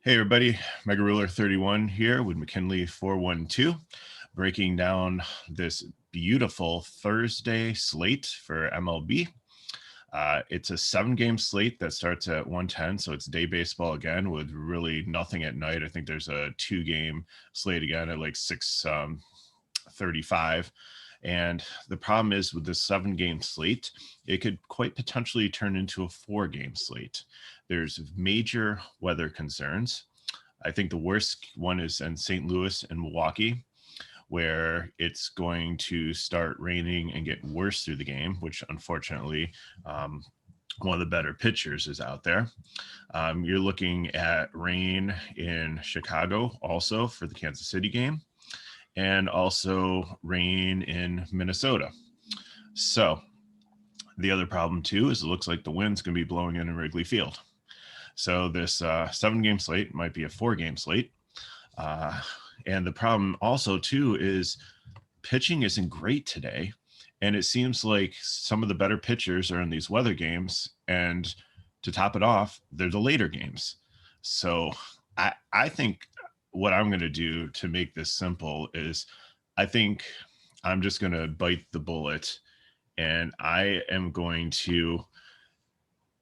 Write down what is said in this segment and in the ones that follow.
Hey everybody, Mega Ruler 31 here with McKinley 412, breaking down this beautiful Thursday slate for MLB. It's a 7-game slate that starts at 1:10, so it's day baseball again with really nothing at night. I think there's a 2-game slate again at like 6:35. And the problem is with this 7-game slate, it could quite potentially turn into a 4-game slate. There's major weather concerns. I think the worst one is in St. Louis and Milwaukee, where it's going to start raining and get worse through the game, which unfortunately, one of the better pitchers is out there. You're looking at rain in Chicago also for the Kansas City game, and also rain in Minnesota. So the other problem too is it looks like the wind's going to be blowing in Wrigley Field. So this 7-game slate might be a 4-game slate. And the problem also too is pitching isn't great today. And it seems like some of the better pitchers are in these weather games. And to top it off, they're the later games. So I think what I'm going to do to make this simple is I think I'm just going to bite the bullet, and I am going to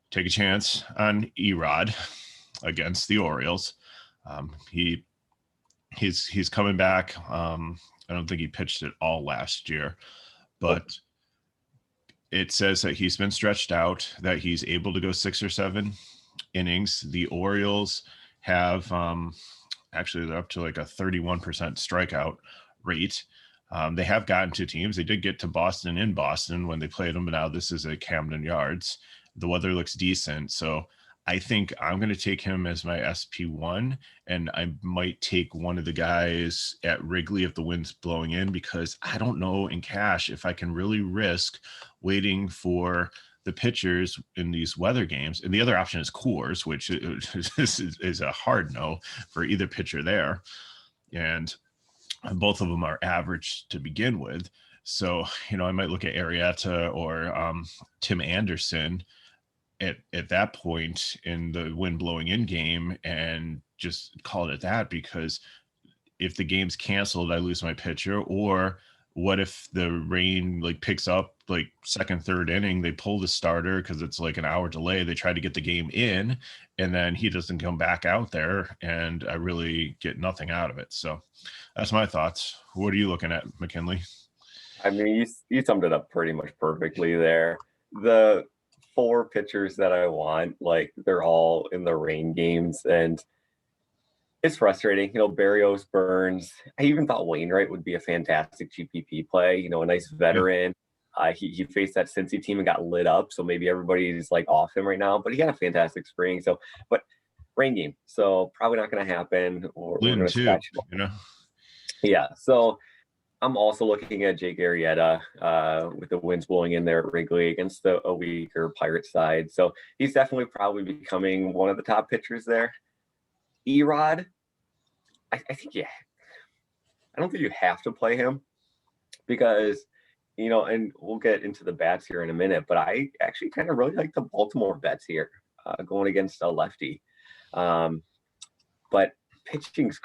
take a chance on Erod against the Orioles. He's coming back. I don't think he pitched at all last year, but it says that he's been stretched out, that he's able to go 6 or 7 innings. The Orioles have actually they're up to like a 31% strikeout rate. They have gotten to teams. They did get to Boston in Boston when they played them, but now this is at Camden Yards. The weather looks decent. So I think I'm going to take him as my SP1, and I might take one of the guys at Wrigley if the wind's blowing in, because I don't know in cash if I can really risk waiting for the pitchers in these weather games. And the other option is Coors, which is a hard no for either pitcher there. And both of them are average to begin with. So, I might look at Arrieta or Tim Anderson at that point in the wind blowing in game and just call it at that, because if the game's canceled, I lose my pitcher. Or what if the rain picks up second, third inning, they pull the starter because it's like an hour delay. They try to get the game in, and then he doesn't come back out there, and I really get nothing out of it. So that's my thoughts. What are you looking at, McKinley? I mean, you summed it up pretty much perfectly there. The 4 pitchers that I want, they're all in the rain games, and it's frustrating. Barrios, Burns. I even thought Wainwright would be a fantastic GPP play. A nice veteran. He faced that Cincy team and got lit up, so maybe everybody's off him right now. But he had a fantastic spring. So, but rain game, so probably not going to happen. Or we're going to scratch him. Yeah. So I'm also looking at Jake Arrieta with the winds blowing in there at Wrigley against a weaker Pirate side. So he's definitely probably becoming one of the top pitchers there. Erod, I think, yeah, I don't think you have to play him because, and we'll get into the bats here in a minute, but I actually kind of really like the Baltimore bets here going against a lefty. But pitching's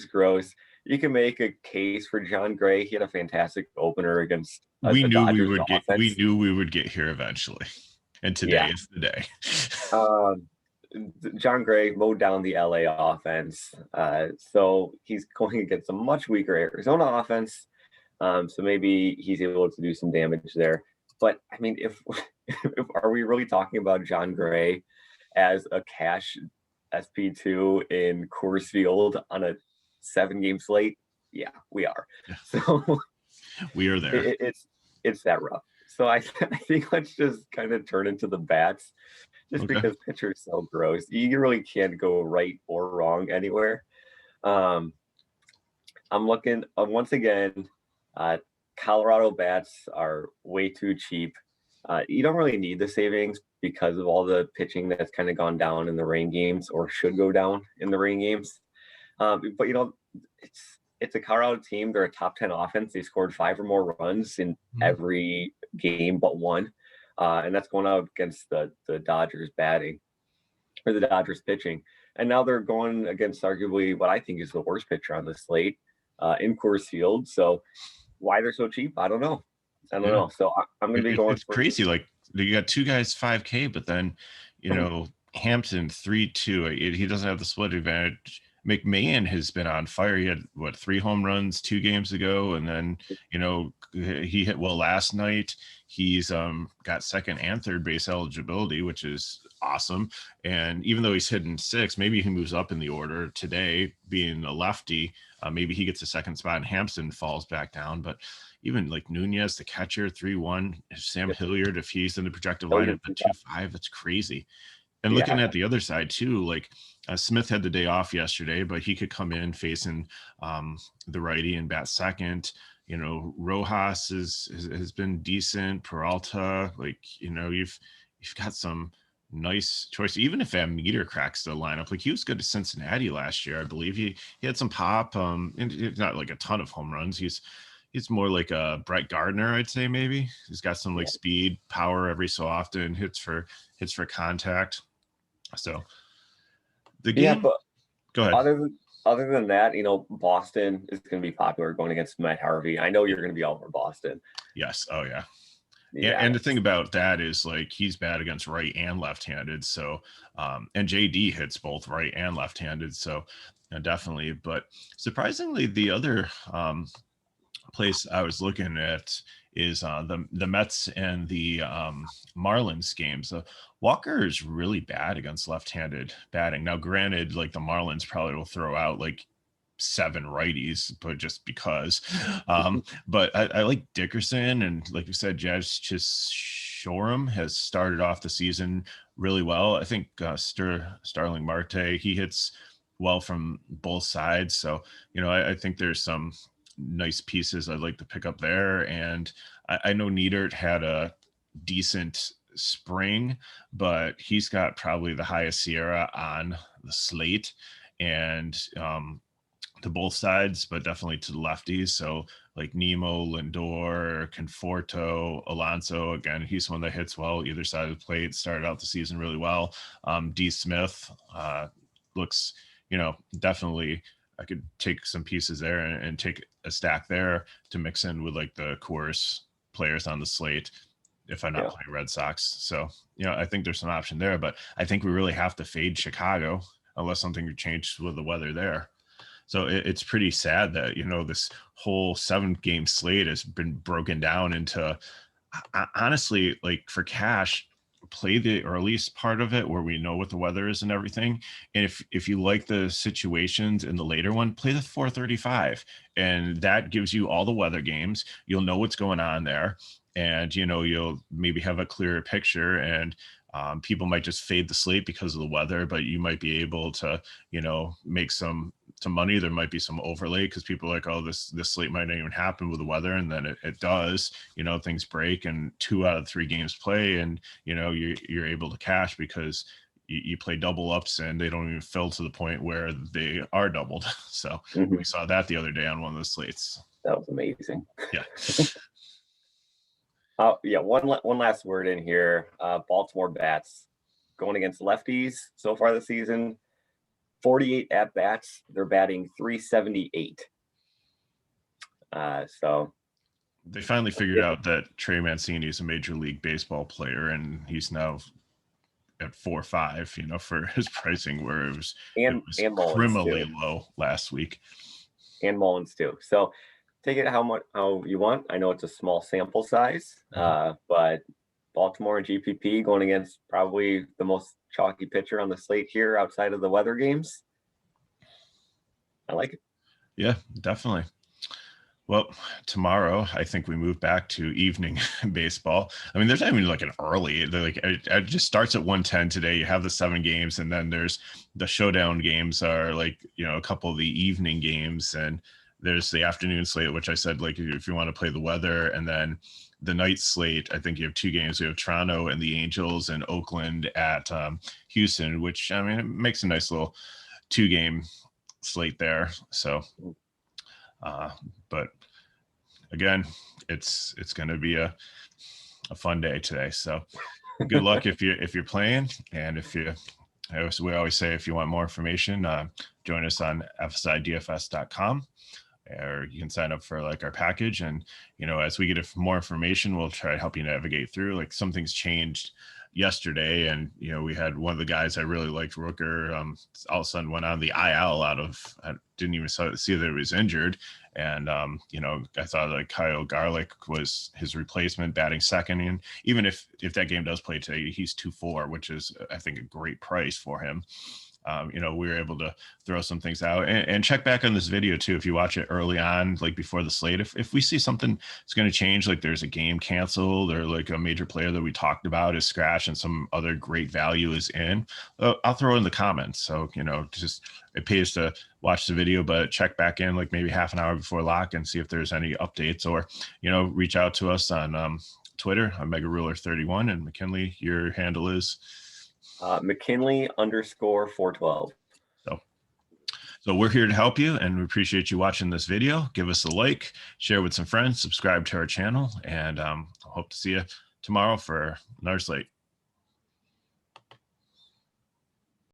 gross. You can make a case for John Gray. He had a fantastic opener against we knew we would get here eventually, and today is the day. John Gray mowed down the LA offense, so he's going against a much weaker Arizona offense. So maybe he's able to do some damage there. But I mean, if are we really talking about John Gray as a cash SP2 in Coors Field on a 7-game slate? Yeah, we are. So we are there. It's that rough. So I think let's just kind of turn into the bats, just because pitchers are so gross. You really can't go right or wrong anywhere. I'm looking once again. Colorado bats are way too cheap. You don't really need the savings because of all the pitching that's kind of gone down in the rain games, or should go down in the rain games. But it's a Colorado team. They're a top 10 offense. They scored 5 or more runs in every game but one, and that's going out against the Dodgers batting. for the Dodgers pitching. And now they're going against arguably what I think is the worst pitcher on the slate in Coors Field. So why they're so cheap, I don't know. So I'm going to be going it's for crazy. Like you got two guys 5K, but then Hampton 3-2. He doesn't have the split advantage. McMahon has been on fire. He had 3 home runs 2 games ago, and then he hit well last night. He's got second and third base eligibility, which is awesome. And even though he's hitting 6, maybe he moves up in the order today, being a lefty. Maybe he gets a second spot, and Hampton falls back down. But even like Nunez, the catcher, 3-1. Sam Hilliard, if he's in the projected lineup at 2-5, that's crazy. And looking at the other side too, like Smith had the day off yesterday, but he could come in facing the righty and bat second. Rojas has been decent. Peralta, you've got some nice choice. Even if Van Meter cracks the lineup, like he was good to Cincinnati last year, I believe he had some pop. And not like a ton of home runs. He's more like a Brett Gardner, I'd say. Maybe he's got some like speed, power every so often, hits for contact. So the game. Yeah, but go ahead. Other than that, Boston is going to be popular going against Matt Harvey. I know you're going to be all over Boston. Yes. Oh yeah. And the thing about that is like he's bad against right and left-handed. So and JD hits both right and left-handed. So definitely. But surprisingly, the other place I was looking at is the Mets and the Marlins games. Walker is really bad against left-handed batting. Now, granted, like the Marlins probably will throw out like 7 righties, but just because. But I like Dickerson, and like you said, Jazz Shoreham has started off the season really well. I think Starling Marte, he hits well from both sides. So, I think there's some nice pieces I'd like to pick up there. And I know Niedert had a decent spring, but he's got probably the highest Sierra on the slate, and to both sides, but definitely to the lefties. So like Nemo, Lindor, Conforto, Alonso, again, he's one that hits well either side of the plate. Started out the season really well. D Smith looks, definitely I could take some pieces there and take a stack there to mix in with like the Coors players on the slate if I'm not playing Red Sox. So, I think there's some option there, but I think we really have to fade Chicago unless something changed with the weather there. So it's pretty sad that, this whole 7-game slate has been broken down into, honestly, like for cash, play the earliest part of it where we know what the weather is and everything. And if you like the situations in the later one, play the 435, and that gives you all the weather games. You'll know what's going on there, and you'll maybe have a clearer picture. And people might just fade the slate because of the weather, but you might be able to make some money. There might be some overlay because people are like, oh, this slate might not even happen with the weather, and then it does. Things break and 2 out of 3 games play, and you're able to cash because you play double ups and they don't even fill to the point where they are doubled. So we saw that the other day on one of the slates. That was amazing. Yeah. One last word in here. Baltimore bats going against lefties so far this season. 48 at bats. They're batting 378. So they finally figured out that Trey Mancini is a Major League Baseball player, and he's now at 4.5. For his pricing, where it was criminally low last week. And Mullins too. So take it how you want. I know it's a small sample size, but Baltimore and GPP going against probably the most chalky pitcher on the slate here outside of the weather games. I like it. Yeah, definitely. Well, tomorrow I think we move back to evening baseball. I mean, there's not even like an early. It just starts at 1:10 today. You have the 7 games, and then there's the showdown games are like a couple of the evening games, and there's the afternoon slate, which I said like if you want to play the weather, and then the night slate. I think you have 2 games. We have Toronto and the Angels, and Oakland at Houston, which I mean it makes a nice little 2-game slate there. So. But again, it's going to be a fun day today. So good luck if you're playing, and if you As we always say, if you want more information, join us on fsidfs.com, or you can sign up for like our package. And, you know, as we get more information, we'll try to help you navigate through. Like, something's changed yesterday, and, you know, we had one of the guys I really liked, Rooker, all of a sudden went on the IL I didn't even see that he was injured. And, you know, I thought like Kyle Garlick was his replacement, batting second. And even if that game does play today, he's 2-4, which is, I think, a great price for him. You know, we were able to throw some things out, and check back on this video too. If you watch it early on, like before the slate, if we see something that's going to change, like there's a game canceled, or like a major player that we talked about is scratched and some other great value is in, I'll throw it in the comments. So, you know, just, it pays to watch the video, but check back in like maybe half an hour before lock and see if there's any updates, or, you know, reach out to us on Twitter. I'm MegaRuler31, and McKinley, your handle is McKinley_412. So we're here to help you, and we appreciate you watching this video. Give us a like, share with some friends, subscribe to our channel, and hope to see you tomorrow for another slate.